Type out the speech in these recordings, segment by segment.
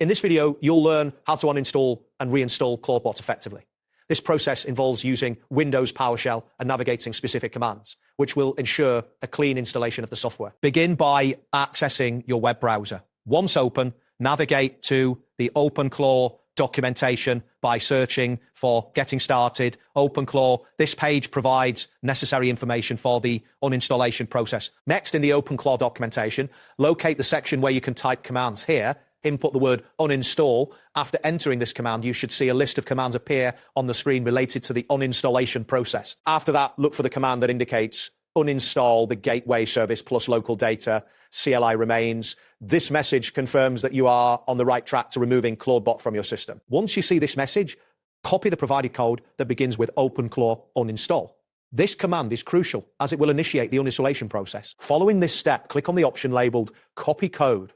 In this video, you'll learn how to uninstall and reinstall Clawdbot effectively. This process involves using Windows PowerShell and navigating specific commands, which will ensure a clean installation of the software. Begin by accessing your web browser. Once open, navigate to the OpenClaw documentation by searching for Getting Started, OpenClaw. This page provides necessary information for the uninstallation process. Next, in the OpenClaw documentation, locate the section where you can type commands. Here, input the word uninstall. After entering this command, you should see a list of commands appear on the screen related to the uninstallation process. After that, look for the command that indicates uninstall the gateway service plus local data, CLI remains. This message confirms that you are on the right track to removing Clawdbot from your system. Once you see this message, copy the provided code that begins with OpenClaw uninstall. This command is crucial as it will initiate the uninstallation process. Following this step, click on the option labeled Copy Code.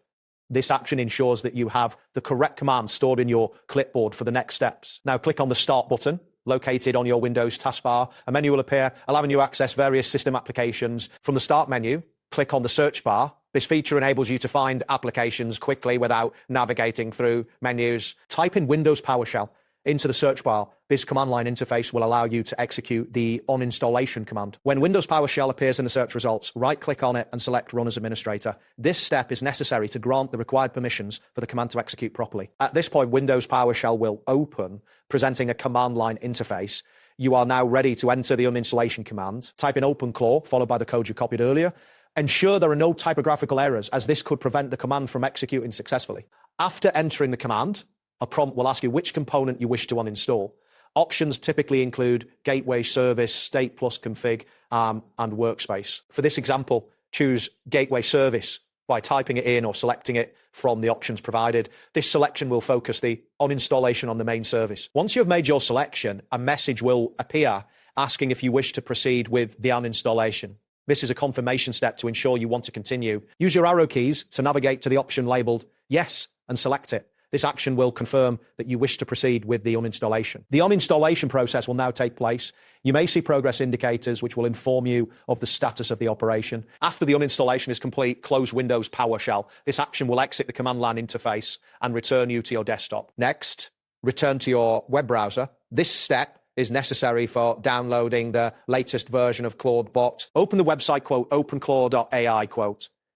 This action ensures that you have the correct command stored in your clipboard for the next steps. Now click on the Start button located on your Windows taskbar. A menu will appear, allowing you to access various system applications. From the Start menu, click on the search bar. This feature enables you to find applications quickly without navigating through menus. Type in Windows PowerShell into the search bar. This command line interface will allow you to execute the uninstallation command. When Windows PowerShell appears in the search results, right-click on it and select Run as Administrator. This step is necessary to grant the required permissions for the command to execute properly. At this point, Windows PowerShell will open, presenting a command line interface. You are now ready to enter the uninstallation command. Type in OpenClaw, followed by the code you copied earlier. Ensure there are no typographical errors, as this could prevent the command from executing successfully. After entering the command, a prompt will ask you which component you wish to uninstall. Options typically include Gateway Service, State Plus Config, and Workspace. For this example, choose Gateway Service by typing it in or selecting it from the options provided. This selection will focus the uninstallation on the main service. Once you have made your selection, a message will appear asking if you wish to proceed with the uninstallation. This is a confirmation step to ensure you want to continue. Use your arrow keys to navigate to the option labeled Yes and select it. This action will confirm that you wish to proceed with the uninstallation. The uninstallation process will now take place. You may see progress indicators which will inform you of the status of the operation. After the uninstallation is complete, close Windows PowerShell. This action will exit the command line interface and return you to your desktop. Next, return to your web browser. This step is necessary for downloading the latest version of Clawdbot. Open the website openclaw.ai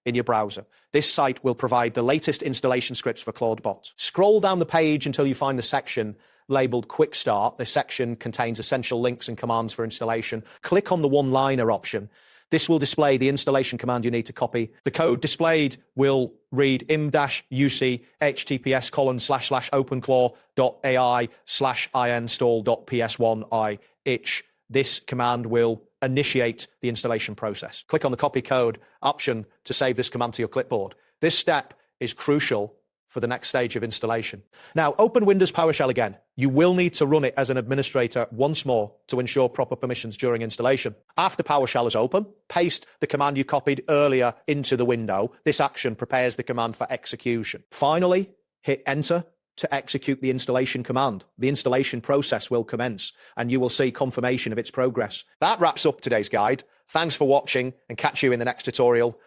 in your browser. This site will provide the latest installation scripts for Clawdbot. Scroll down the page until you find the section labeled Quick Start. This section contains essential links and commands for installation. Click on the one-liner option. This will display the installation command you need to copy. The code displayed will read im-uc https://openclaw.ai/install.ps1i. This command will initiate the installation process. Click on the copy code option to save this command to your clipboard. This step is crucial for the next stage of installation. Now, open Windows PowerShell again. You will need to run it as an administrator once more to ensure proper permissions during installation. After PowerShell is open, paste the command you copied earlier into the window. This action prepares the command for execution. Finally, hit Enter to execute the installation command. The installation process will commence, and you will see confirmation of its progress. That wraps up today's guide. Thanks for watching, and catch you in the next tutorial.